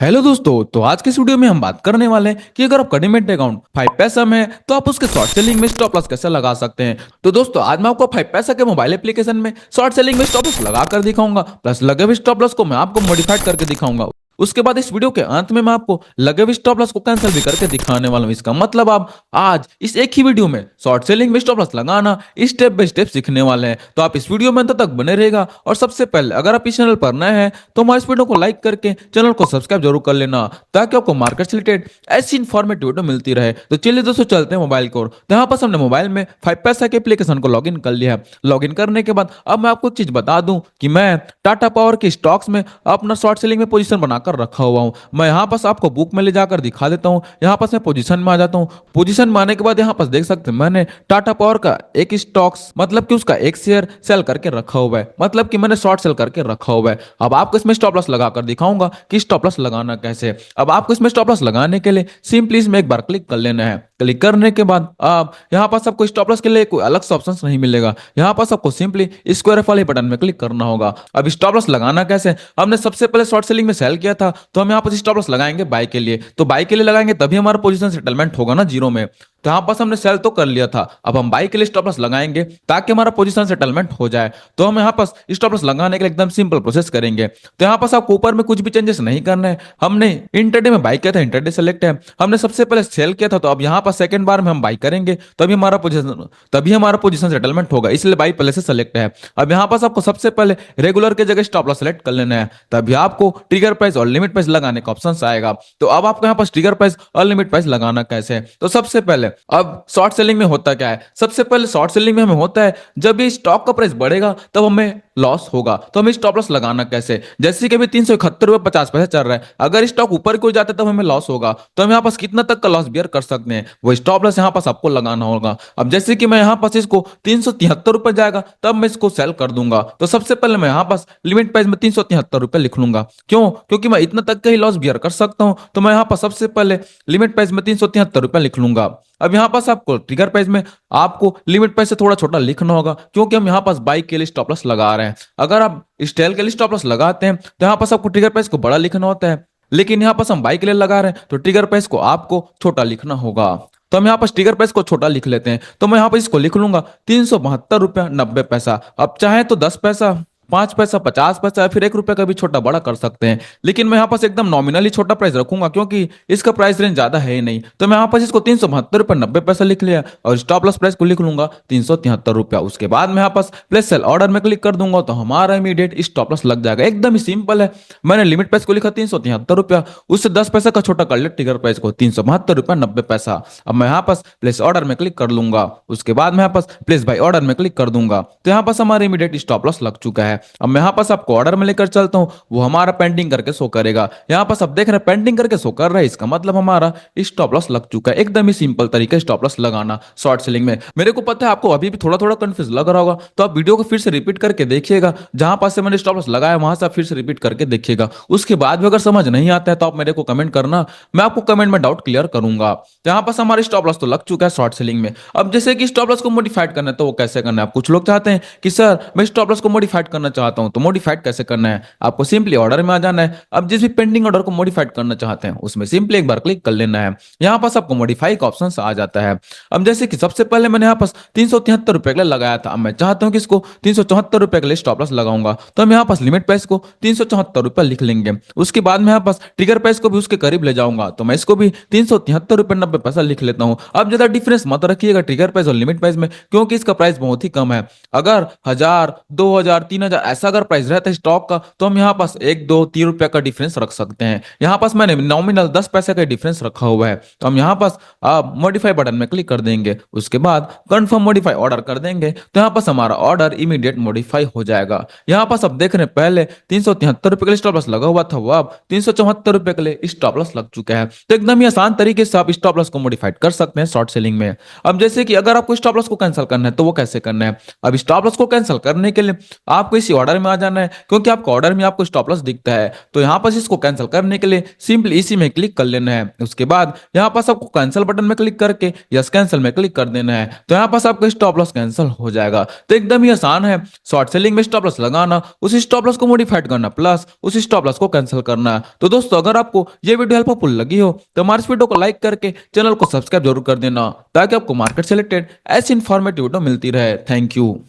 Hello दोस्तों, तो आज के इस वीडियो में हम बात करने वाले हैं कि अगर आपका डीमैट अकाउंट 5 पैसा में है तो आप उसके शॉर्ट सेलिंग में स्टॉप लॉस कैसे लगा सकते हैं। तो दोस्तों, आज मैं आपको 5 पैसा के मोबाइल एप्लीकेशन में शॉर्ट सेलिंग में स्टॉप लॉस लगा कर दिखाऊंगा, प्लस लगे हुए स्टॉप लॉस को मैं आपको मॉडिफाइड करके दिखाऊंगा। उसके बाद इस वीडियो के अंत में मैं आपको लगे हुए स्टॉप लॉस को कैंसिल भी करके दिखाने वाला हूं। इसका मतलब आप आज इस एक ही वीडियो में शॉर्ट सेलिंग में स्टॉप लॉस लगाना स्टेप बाय स्टेप सीखने वाले हैं। तो आप इस वीडियो में अंत तक बने रहेगा। और सबसे पहले अगर आप इस चैनल पर नए हैं तो हमारे इस वीडियो को लाइक करके चैनल को सब्सक्राइब जरूर कर लेना, ताकि आपको मार्केट से रिलेटेड ऐसी इन्फॉर्मेटिव वीडियो मिलती रहे। तो चलिए दोस्तों, चलते हैं मोबाइल को। तो यहाँ पर हमने मोबाइल में 5 पैसा के एप्लीकेशन को लॉगिन कर लिया है। लॉगिन करने के बाद अब मैं आपको एक चीज बता दूं कि मैं टाटा पावर के स्टॉक्स में अपना शॉर्ट सेलिंग में पोजीशन बनाकर रखा हुआ हूं। मैं यहाँ पास आपको बुक में ले जाकर दिखा देता हूँ। यहाँ पास मैं पोजीशन में आ जाता हूँ। पोजीशन में आने के बाद यहाँ पास देख सकते हैं मैंने टाटा पावर का एक स्टॉक्स मतलब कि उसका एक शेयर सेल करके रखा हुआ है, मतलब कि मैंने शॉर्ट सेल करके रखा हुआ है। अब आपको इसमें स्टॉप लॉस लगाकर दिखाऊंगा कि स्टॉप लॉस लगाना कैसे। अब आपको इसमें स्टॉप लॉस लगाने के लिए सिंपली इसमें एक बार क्लिक कर लेना है। क्लिक करने के बाद आप यहाँ पास आपको स्टॉप लॉस के लिए कोई अलग से ऑप्शन नहीं मिलेगा। यहाँ पास आपको सिंपली स्क्वायर वाले बटन में क्लिक करना होगा। अब स्टॉप लॉस लगाना कैसे, हमने सबसे पहले शॉर्ट सेलिंग में सेल किया था तो हम यहाँ पर स्टॉप लॉस लगाएंगे बाय के लिए। तो बाय के लिए लगाएंगे तभी हमारा पोजीशन सेटलमेंट होगा ना जीरो में। तो यहाँ पास हमने सेल तो कर लिया था, अब हम बाय के लिए स्टॉप लॉस लगाएंगे ताकि हमारा पोजीशन सेटलमेंट हो जाए। तो हम यहाँ पास स्टॉप लॉस लगाने के लिए एकदम सिंपल प्रोसेस करेंगे। तो यहाँ पास आपको ऊपर में कुछ भी चेंजेस नहीं करना है। हमने इंटरडे में बाय किया था, इंटरडे सेलेक्ट है। हमने सबसे पहले सेल किया था, तो अब यहाँ पास सेकंड बार में हम बाय करेंगे तभी हमारा पोजीशन सेटलमेंट होगा, इसलिए बाय पहले से सेलेक्ट है। अब यहाँ पास आपको सबसे पहले रेगुलर के जगह स्टॉप लॉस सेलेक्ट कर लेना है, तभी आपको ट्रिगर प्राइस और लिमिट प्राइस लगाने का ऑप्शन आएगा। तो अब आपको यहाँ पास ट्रिगर प्राइस और लिमिट प्राइस लगाना कैसे है। तो सबसे पहले अब शॉर्ट सेलिंग में होता क्या है, सबसे पहले शॉर्ट सेलिंग में हमें होता है जब ये स्टॉक का प्राइस बढ़ेगा तब हमें लॉस होगा। तो हमें स्टॉप लॉस लगाना कैसे, जैसे कि अभी 371 रुपए 50 पैसे चल रहा है, अगर स्टॉक ऊपर को जाता है तब हमें लॉस होगा। तो हम यहाँ पास कितना तक का लॉस बियर कर सकते हैं, वो स्टॉप लॉस यहाँ पास आपको लगाना होगा। अब जैसे कि मैं यहाँ पास इसको 373 रुपए जाएगा तब मैं इसको सेल कर दूंगा। तो सबसे पहले मैं यहाँ पास लिमिट प्राइस में 373 रुपए लिख लूंगा। क्यों, क्योंकि मैं इतना तक का ही लॉस बियर कर सकता हूं। तो मैं यहाँ पर सबसे पहले लिमिट प्राइस में 373 रुपए लिख लूंगा। अब यहाँ पास आपको ट्रिगर प्राइस में आपको लिमिट प्राइस से थोड़ा छोटा लिखना होगा, क्योंकि हम यहाँ पास बाई के लिए स्टॉप लॉस लगा रहे हैं। अगर आप स्टेल के लिए स्टॉप लॉस लगाते हैं तो यहाँ पास आपको ट्रिगर प्राइस को बड़ा लिखना होता है, लेकिन यहाँ पास हम बाई के लिए लगा रहे हैं तो ट्रिगर प्राइस को आपको छोटा लिखना होगा। तो हम यहाँ पर ट्रिगर प्राइस को छोटा लिख लेते हैं। तो मैं यहाँ पर इसको लिख लूंगा 372 रुपया 90 पैसा। अब चाहे तो 10 पैसा 5 पैसा 50 पैसा या फिर 1 रुपए का भी छोटा बड़ा कर सकते हैं, लेकिन मैं यहाँ पास एकदम नॉमिनली छोटा प्राइस रखूंगा क्योंकि इसका प्राइस रेंज ज्यादा है ही नहीं। तो मैं यहाँ पास इसको 372 रुपये 90 पैसा लिख लिया और स्टॉप लॉस प्राइस को लिख लूंगा 373 रुपया। उसके बाद मैं यहाँ पास प्लेस सेल ऑर्डर में क्लिक कर दूंगा तो हमारा इमीडिएट स्टॉप लॉस लग जाएगा। एकदम ही सिंपल है। मैंने लिमिट प्राइस को लिखा 373 रुपया, उससे 10 पैसा का छोटा कर लिया ट्रिगर प्राइस को 372 रुपया 90 पैसा। अब मैं यहाँ पास प्लेस ऑर्डर में क्लिक कर लूंगा। उसके बाद मैं यहाँ पास प्लेस बाय ऑर्डर में क्लिक कर दूंगा तो यहाँ पास हमारे इमीडिएट स्टॉप लॉस लग चुका है। अब मैं यहाँ पास आपको ऑर्डर में लेकर चलता हूँ, वो हमारा पेंडिंग करके शो करेगा। यहाँ पास आप देख रहे हैं पेंडिंग करके शो कर रहा है, इसका मतलब हमारा स्टॉप लॉस लग चुका है। एकदम ही सिंपल तरीका स्टॉप लॉस लगाना शॉर्ट सेलिंग में। मेरे को पता है आपको अभी भी थोड़ा थोड़ा कंफ्यूज लग रहा होगा, तो आप वीडियो को फिर से रिपीट करके देखिएगा। जहां पास से मैंने स्टॉप लॉस लगाया वहां से आप फिर से रिपीट करके देखिएगा। उसके बाद भी अगर समझ नहीं आता है तो आप मेरे को कमेंट करना, मैं आपको कमेंट में डाउट क्लियर करूंगा। यहाँ पास हमारे स्टॉप लॉस तो लग चुका है शॉर्ट सेलिंग में। अब जैसे कि स्टॉप लॉस को मॉडिफाइड करना है तो वो कैसे करना है। आप कुछ लोग चाहते हैं कि सर मैं स्टॉप लॉस को मॉडिफाइड करना चाहता हूं, तो मॉडिफाइड कैसे करना है। आपको सिंपली ऑर्डर में आ जाना है। अब जिस भी पेंडिंग ऑर्डर को मॉडिफाइड करना चाहते हैं उसमें सिंपली एक बार क्लिक कर लेना है। यहाँ पास आपको मॉडिफाई का ऑप्शन आ जाता है। अब जैसे कि सबसे पहले मैंने यहाँ पास 373 रुपए के लिए लगाया था, अब मैं चाहता हूँ कि इसको 374 रुपए के लिए स्टॉप लॉस लगाऊंगा। तो हम यहाँ पास लिमिट प्राइस को 374 रुपए लिख लेंगे। उसके बाद मैं यहाँ पास ट्रिगर प्राइस को भी उसके करीब ले जाऊंगा, तो मैं इसको भी 373 रुपए 90 पैसा लिख लेता हूँ। अब ज्यादा डिफरेंस मत रखिएगा ट्रिगर प्राइस और लिमिट प्राइस में, क्योंकि इसका प्राइस बहुत ही कम है। अगर 1000 2000 3000 ऐसा अगर प्राइस रहता है स्टॉक का तो हम यहाँ पास 1 2 3 रुपए का डिफरेंस रख सकते हैं। यहाँ पास मैंने नॉमिनल 10 पैसे का डिफरेंस रखा हुआ है। तो हम यहाँ पास मॉडिफाई बटन में क्लिक कर देंगे। उसके बाद कंफर्म मॉडिफाई ऑर्डर कर देंगे तो यहाँ पास हमारा ऑर्डर इमीडिएट मॉडिफाई हो जाएगा। यहाँ पास अब देख रहे हैं पहले 373 रुपए के लिए स्टॉप लॉस लगा हुआ था, वो अब 374 रुपए के लिए स्टॉप लॉस लग चुका है। तो एकदम ही आसान तरीके से आप स्टॉप लॉस को मॉडिफाइड कर सकते हैं शॉर्ट सेलिंग में। अब जैसे कि अगर आपको स्टॉप लॉस को कैंसिल करना है तो वो कैसे करना है। अब स्टॉप लॉस को कैंसिल करने के लिए आपको इसी ऑर्डर में आ जाना है, क्योंकि आपका ऑर्डर में आपको स्टॉप लॉस दिखता है। तो यहाँ पर इसको कैंसिल करने के लिए सिंपली इसी में क्लिक कर लेना है। उसके बाद यहाँ पास आपको कैंसिल बटन में क्लिक करके यस कैंसिल में क्लिक कर देना है। तो यहाँ पास आपका स्टॉप लॉस कैंसिल हो जाएगा। तो एकदम ही आसान है शॉर्ट सेलिंग में स्टॉप लॉस लगाना, उस स्टॉप लॉस को मॉडिफाइड करना, प्लस उस स्टॉप लॉस को कैंसिल करना। तो दोस्तों अगर आपको ये वीडियो हेल्पफुल लगी हो तो हमारे इस वीडियो को लाइक करके चैनल को सब्सक्राइब जरूर कर देना, ताकि आपको मार्केट से रिलेटेड ऐसी इंफॉर्मेटिव वीडियो मिलती रहे। Thank you.